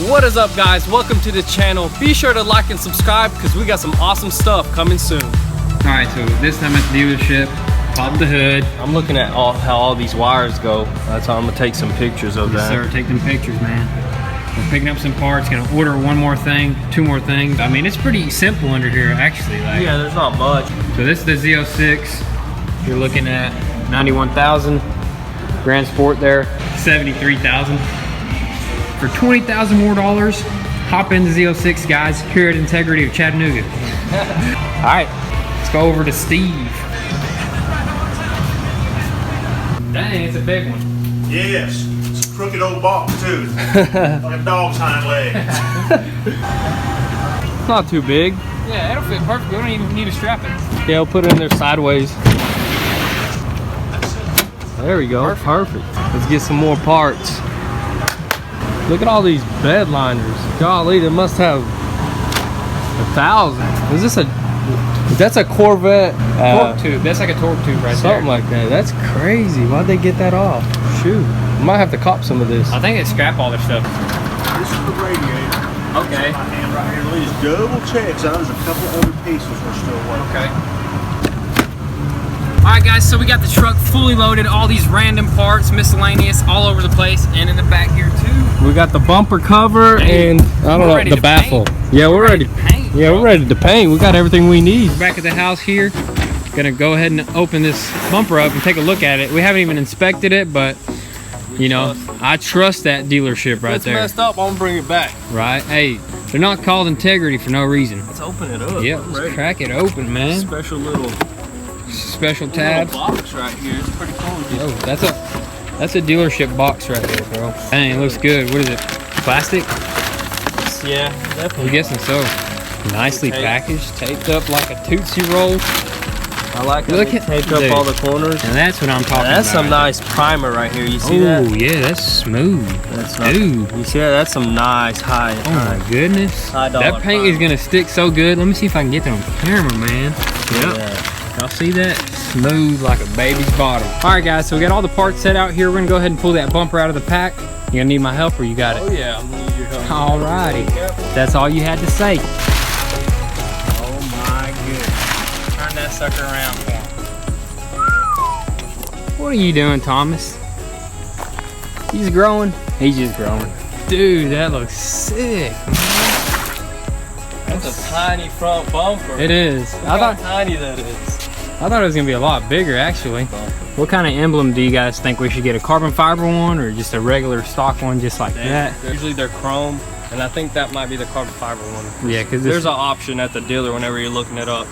What is up, guys? Welcome to the channel. Be sure to like and subscribe because we got some awesome stuff coming soon. Alright, so this time at the dealership, pop the hood. I'm looking at how all these wires go. That's how I'm gonna take some pictures of that. Yes, sir, take them pictures, man. We're picking up some parts, gonna order one more thing, two more things. I mean, it's pretty simple under here, actually. Like, yeah, there's not much. So this is the Z06. You're looking at 91,000. Grand Sport there, 73,000. For $20,000 more, hop in the Z06, guys, here at Integrity of Chattanooga. All right, let's go over to Steve. Dang, it's a big one. Yes, it's a crooked old box too. Like a dog's hind leg. Not too big. Yeah, it'll fit perfect. We don't even need to strap it. Yeah, we'll put it in there sideways. There we go, perfect. Let's get some more parts. Look at all these bed liners. Golly, they must have 1,000. Is this that's a Corvette? Torque tube, that's like a torque tube right there. Something like that. That's crazy. Why'd they get that off? Shoot, I might have to cop some of this. I think they scrap all their stuff. This is the radiator. Okay. My hand right here. Let me just double check. So there's a couple other pieces we're still working. Okay. Alright guys, so we got the truck fully loaded, all these random parts, miscellaneous, all over the place, and in the back here too. We got the bumper cover and I don't know, the baffle. Yeah, we're ready to paint. Yeah, we're ready to paint. We got everything we need. We're back at the house here. Gonna go ahead and open this bumper up and take a look at it. We haven't even inspected it, but you know, I trust that dealership right there. If it's messed up, I'm gonna bring it back. Right? Hey, they're not called Integrity for no reason. Let's open it up. Yep, let's crack it open, man. Special tabs. Box right here. It's pretty cool. Oh, that's a dealership box right there, bro. Dang, it looks good. What is it? Plastic? Yeah, definitely. I'm guessing so. Nicely packaged, taped up like a Tootsie Roll. I like how they taped up all the corners. And that's what I'm talking about. That's some nice primer right here. You see that? Oh yeah, that's smooth. That's dude. You see that? That's some nice high. Oh my goodness. That paint is gonna stick so good. Let me see if I can get that on camera, man. Yep. Yeah. Y'all see that? Smooth like a baby's bottom. All right, guys, so we got all the parts set out here. We're gonna go ahead and pull that bumper out of the pack. You gonna need my help or you got it? Oh yeah, I'm gonna need your help. All righty. That's all you had to say. Oh my goodness. Turn that sucker around for me. What are you doing, Thomas? He's growing. He's just growing. Dude, that looks sick. That's a tiny front bumper. It is. Look how tiny that is. I thought it was gonna be a lot bigger, actually. What kind of emblem do you guys think we should get? A carbon fiber one or just a regular stock one just like that? Usually they're chrome, and I think that might be the carbon fiber one. Yeah, because there's an option at the dealer whenever you're looking it up.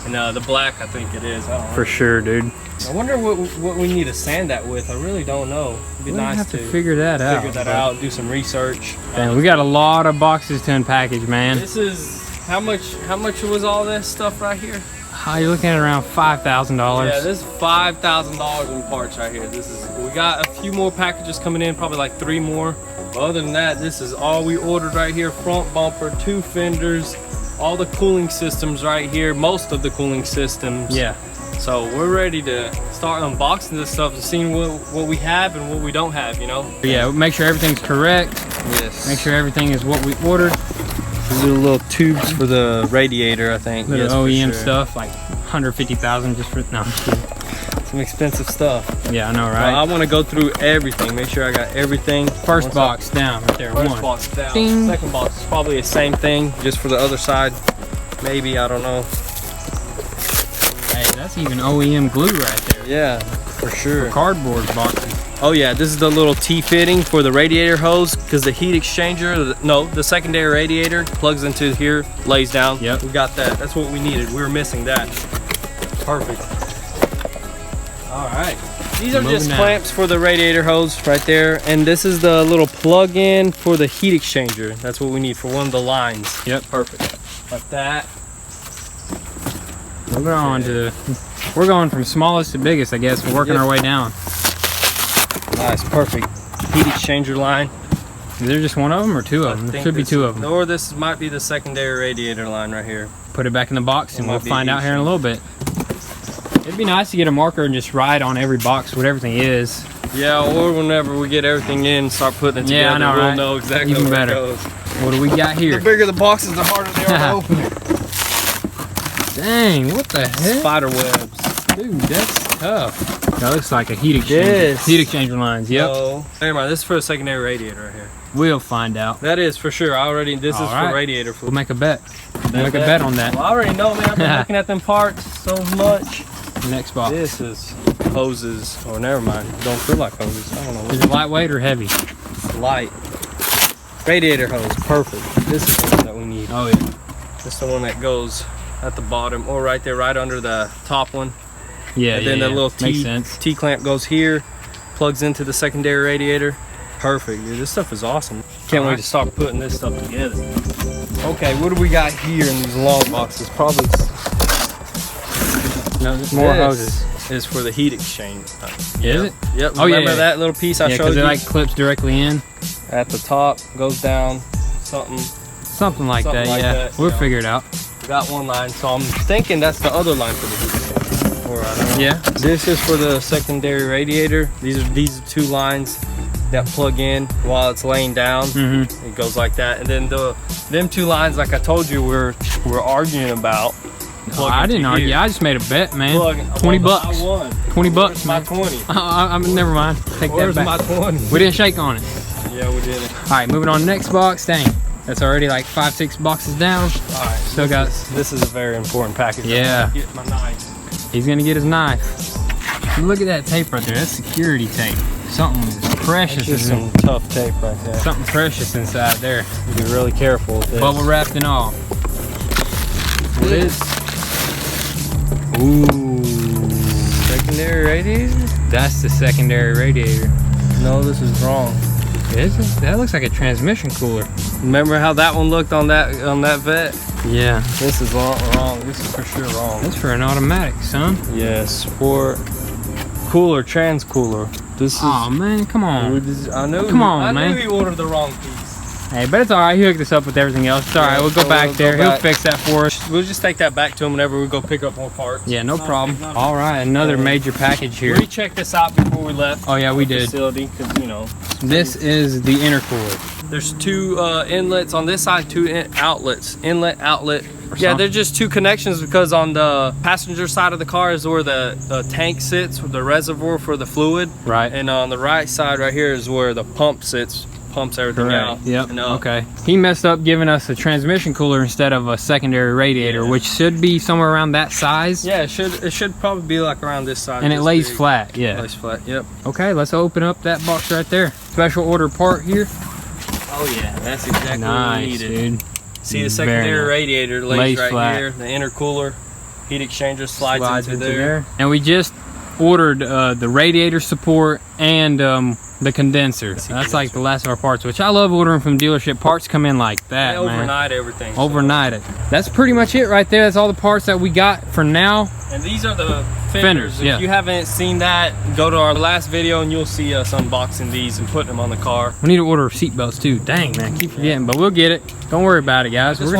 And the black, I think it is. I don't know. For sure, dude. I wonder what we need to sand that with. I really don't know. It'd be nice have to figure that out. Do some research. Damn, we got a lot of boxes to unpackage, man. This is how much was all this stuff right here? You're looking at around $5,000. Yeah, this is $5,000 in parts right here. We got a few more packages coming in, probably like 3 more. But other than that, this is all we ordered right here. Front bumper, 2 fenders, all the cooling systems right here, most of the cooling systems. Yeah. So we're ready to start unboxing this stuff and seeing what we have and what we don't have, you know? Yeah, make sure everything's correct. Yes. Make sure everything is what we ordered. These are little tubes for the radiator, I think. Little OEM stuff, like 150,000 just for, no, I'm just kidding. Some expensive stuff. Yeah, I know, right? Well, I want to go through everything, make sure I got everything. First box down right there. First box down. Ding. Second box is probably the same thing, just for the other side. Maybe, I don't know. Hey, that's even OEM glue right there. Yeah, for sure. For cardboard boxes. Oh yeah, this is the little T-fitting for the radiator hose, because the heat exchanger, the secondary radiator plugs into here, lays down. Yep. We got that. That's what we needed. We were missing that. Perfect. All right. These are just clamps for the radiator hose right there, and this is the little plug-in for the heat exchanger. That's what we need for one of the lines. Yep. Perfect. Like that. We're going from smallest to biggest, I guess. We're working our way down. Nice, perfect. Heat exchanger line. Is there just one of them or 2 of them? There should be 2 of them. Or this might be the secondary radiator line right here. Put it back in the box and we'll find out here in a little bit. It'd be nice to get a marker and just write on every box what everything is. Yeah, or whenever we get everything in, start putting it together, I know, we'll right? know exactly Even where better. it goes. What do we got here? The bigger the boxes, the harder they are to open. Dang, what the heck? Spider webs. Dude, that's tough. That looks like a heat exchanger. Yes. Heat exchanger lines, yep. So, never mind, this is for a secondary radiator right here. We'll find out. That is for sure. This is Alright. for radiator We'll fluid. make a bet. We'll make a bet on that. Well, I already know, man. I've been looking at them parts so much. Next box. This is hoses. Oh, never mind. Don't feel like hoses. I don't know. Is it lightweight or heavy? Light. Radiator hose. Perfect. This is the one that we need. Oh, yeah. This is the one that goes at the bottom or right there, right under the top one. Yeah, And then the little Makes sense. T-clamp goes here, plugs into the secondary radiator. Perfect, dude. This stuff is awesome. Can't wait to start putting this stuff together. Okay, what do we got here in these long boxes? Probably More hoses. Is for the heat exchange. Is it? Yep. Oh, yeah, Remember yeah. that little piece I Yeah, showed because you? it like clips directly in. At the top, goes down, something. Something like Something that, like yeah. that, We'll yeah. figure it out. Got one line, so I'm thinking that's the other line for the heat exchange. Or I don't know. Yeah. This is for the secondary radiator. These are two lines that plug in while it's laying down. Mm-hmm. It goes like that, and then them two lines, like I told you, we're arguing about. Oh, I didn't argue. I just made a bet, man. Plug, 20 well, bucks. I won. 20 bucks, Where's my man. 20? I'm never mind. Take Where's that my back. 20? We didn't shake on it. Yeah, we did it. All right, moving on to the next box. Dang, that's already like 5-6 boxes down. All right. Still got. This is a very important package. Yeah. Get my knife. He's gonna get his knife. Look at that tape right there. That's security tape. Something precious. Just some tough tape right there. Something precious inside there. Be really careful with this. Bubble wrapped and all. What is? Ooh. Secondary radiator? That's the secondary radiator. No, this is wrong. Is it? That looks like a transmission cooler. Remember how that one looked on that vet? Yeah. This is wrong. This is for sure wrong. That's for an automatic, son. Yes, for cooler, trans cooler. This is. Oh man, come on. I knew. Come on, I man. knew he ordered the wrong piece. Hey, but it's all right. He hooked us up with everything else. It's all right. We'll go so back we'll there. go He'll back. fix that for us. We'll just take that back to him whenever we go pick up more parts. Yeah, no problem. All right, another major package here. We checked this out before we left. Oh yeah, we the did. Facility, because you know. This is the intercooler. There's two inlets on this side, two outlets. Inlet, outlet. Yeah, something. they're just two connections because on the passenger side of the car is where the tank sits, the reservoir for the fluid. Right. And on the right side right here is where the pump sits, pumps everything out. Yep. And up. Okay. He messed up giving us a transmission cooler instead of a secondary radiator, Yeah. which should be somewhere around that size. Yeah, it should probably be like around this side. And it this lays big. flat. It Yeah. lays flat, yep. Okay, let's open up that box right there. Special order part here. Oh yeah, that's exactly what we Nice, needed. dude. See the Very secondary nice. radiator lays, Lays right flat. here. The intercooler heat exchanger slides into there. And we just ordered the radiator support and the condenser. That's like the last of our parts, which I love ordering from dealership. Parts come in like that, They man. overnight everything. so- Overnight it. That's pretty much it right there. That's all the parts that we got for now. And these are the Fenders, fenders. yeah. If you haven't seen that, go to our last video and you'll see us unboxing these and putting them on the car. We need to order seat belts too. Dang, man, keep forgetting, but we'll get it. Don't worry about it, guys. I just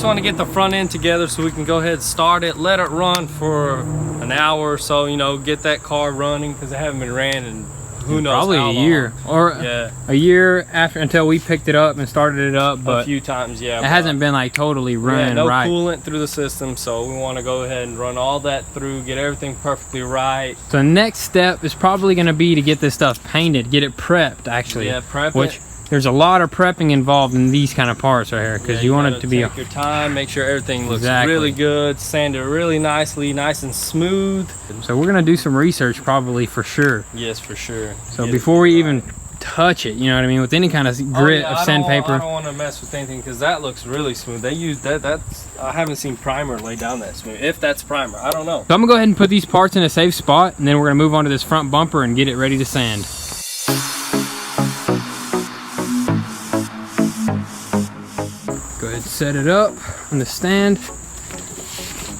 want to get the front end together so we can go ahead and start it, let it run for an hour or so, you know, get that car running because it haven't been ran in who knows probably how a long. year or Yeah, a year after until we picked it up and started it up, a but few times, yeah. it hasn't been like totally running no right. coolant through the system, so we want to go ahead and run all that through, get everything perfectly right. So next step is probably going to be to get this stuff painted, get it prepped actually. Yeah, prep Which it. there's a lot of prepping involved in these kind of parts right here because Yeah, you want gotta it to be take your time, make sure everything looks Exactly. really good, sand it really nicely, nice and smooth. So we're going to do some research probably for sure. Yes, for sure. So Get before it we right. even touch it, you know what I mean, with any kind of Oh, grit yeah, of I sandpaper. don't want to mess with anything because that looks really smooth. They use that's I haven't seen primer lay down that smooth. If that's primer, I don't know. So I'm gonna go ahead and put these parts in a safe spot, and then we're gonna move on to this front bumper and get it ready to sand. Go ahead and set it up on the stand.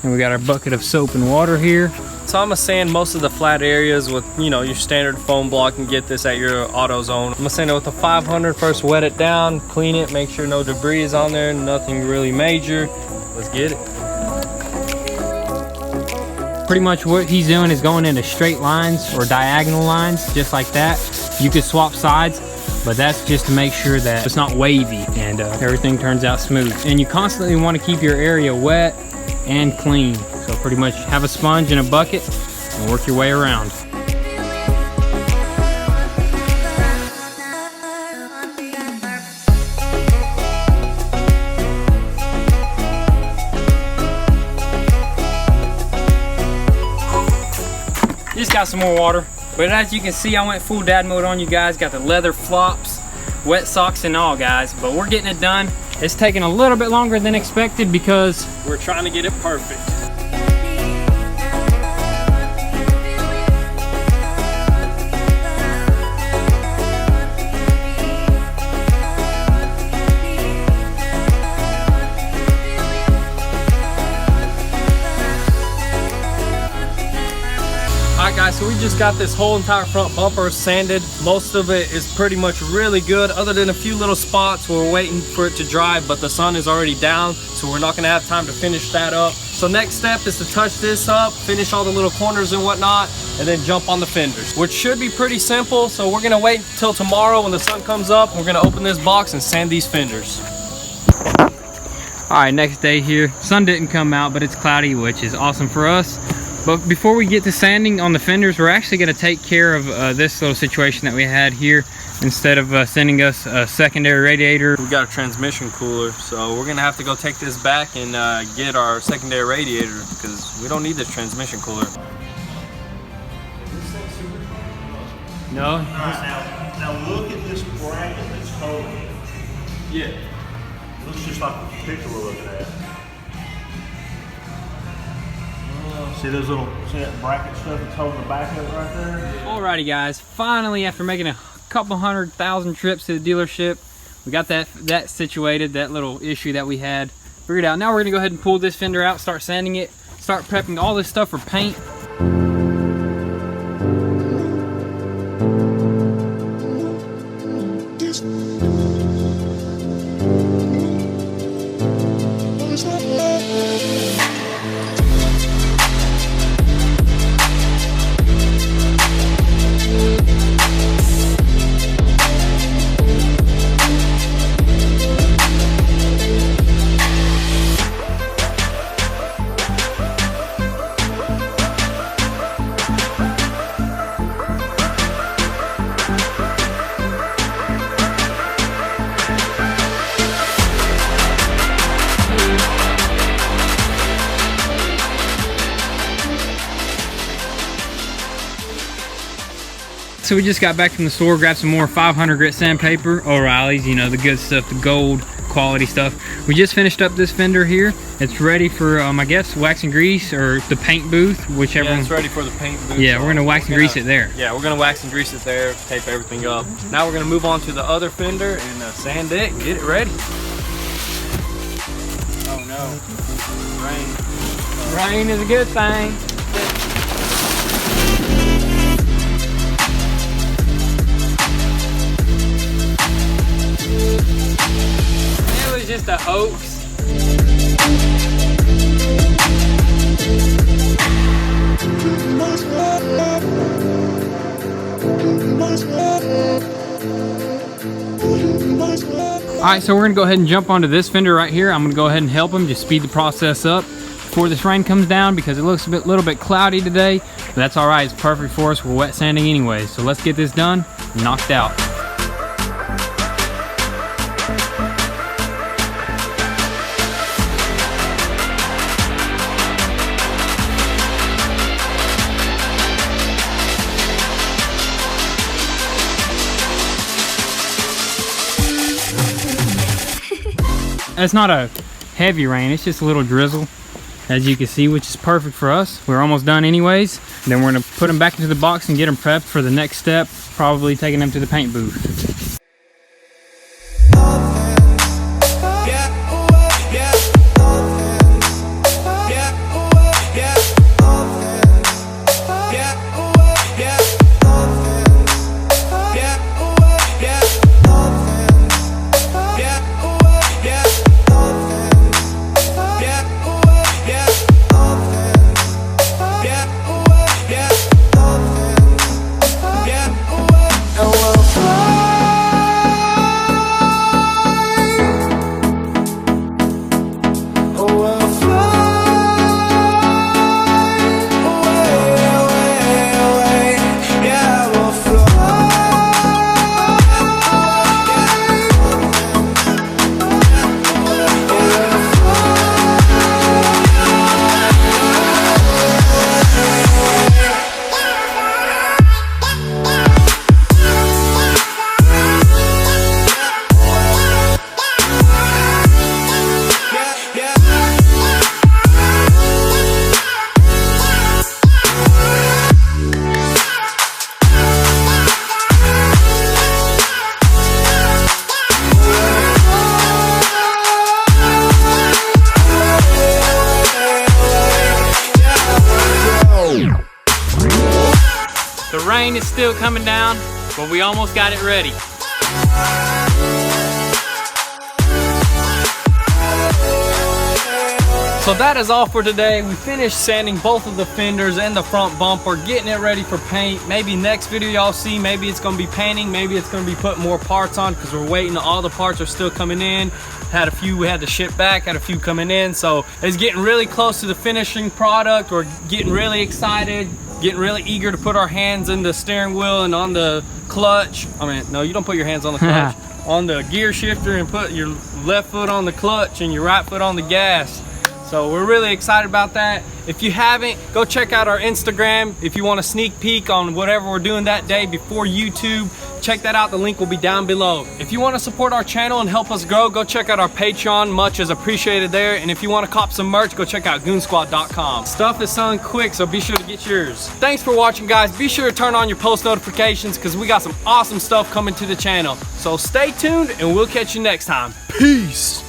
And we got our bucket of soap and water here. So I'm gonna sand most of the flat areas with, you know, your standard foam block and get this at your AutoZone. I'm gonna sand it with a 500. First wet it down, clean it, make sure no debris is on there, nothing really major. Let's get it. Pretty much what he's doing is going into straight lines or diagonal lines, just like that. You could swap sides. but that's just to make sure that it's not wavy and everything turns out smooth. And you constantly want to keep your area wet and clean. So pretty much have a sponge and a bucket and work your way around. Just got some more water, but as you can see, I went full dad mode on you guys. Got the leather flops, wet socks and all, guys, but we're getting it done. It's taking a little bit longer than expected because We're trying to get it perfect. Alright guys, so we just got this whole entire front bumper sanded. Most of it is pretty much really good, other than a few little spots where we're waiting for it to dry, but the sun is already down, so we're not gonna have time to finish that up. So next step is to touch this up, finish all the little corners and whatnot, and then jump on the fenders, which should be pretty simple. So we're gonna wait till tomorrow when the sun comes up. We're gonna open this box and sand these fenders. Alright, next day here. Sun didn't come out, but it's cloudy, which is awesome for us. But before we get to sanding on the fenders, we're actually going to take care of this little situation that we had here. Instead of sending us a secondary radiator, We got a transmission cooler, so we're gonna have to go take this back and get our secondary radiator because we don't need this transmission cooler. no, All right, now look at this bracket that's holding it. Yeah. It looks just like the picture we're looking at. See those little, see that bracket stuff that's holding the back of it right there? Alrighty guys, finally after making a couple 100,000 trips to the dealership, we got that situated, that little issue that we had figured out. Now we're gonna go ahead and pull this fender out, start sanding it, start prepping all this stuff for paint. So we just got back from the store, grabbed some more 500 grit sandpaper, O'Reilly's, you know, the good stuff, the gold quality stuff. We just finished up this fender here. It's ready for, I guess, wax and grease or the paint booth, whichever. Yeah, it's ready for the paint booth. Yeah, we're gonna wax and grease it there. Yeah, we're gonna wax and grease it there, tape everything up. Now we're gonna move on to the other fender and sand it, get it ready. Oh no, rain. Rain is a good thing. It was just a hoax. Alright, so we're gonna go ahead and jump onto this fender right here. I'm gonna go ahead and help him, just speed the process up before this rain comes down because it looks a little bit cloudy today, but that's alright, it's perfect for us. We're wet sanding anyway, so let's get this done and knocked out. It's not a heavy rain, it's just a little drizzle, as you can see, which is perfect for us. We're almost done anyways. Then we're gonna put them back into the box and get them prepped for the next step, probably taking them to the paint booth. And we'll fly rain is still coming down, but we almost got it ready. So that is all for today. We finished sanding both of the fenders and the front bumper, getting it ready for paint. Maybe next video y'all see, maybe it's gonna be painting, maybe it's gonna be putting more parts on because we're waiting. All the parts are still coming in. Had a few we had to ship back, had a few coming in. So it's getting really close to the finishing product. We're getting really excited, getting really eager to put our hands in the steering wheel and on the clutch. I mean, no, you don't put your hands on the clutch. On the gear shifter, and put your left foot on the clutch and your right foot on the gas. So we're really excited about that. If you haven't, go check out our Instagram. If you want a sneak peek on whatever we're doing that day before YouTube, check that out. The link will be down below. If you want to support our channel and help us grow, go check out our Patreon. Much is appreciated there. And if you want to cop some merch, go check out goonsquad.com. Stuff is selling quick, so be sure to get yours. Thanks for watching, guys. Be sure to turn on your post notifications because we got some awesome stuff coming to the channel. So stay tuned and we'll catch you next time. Peace.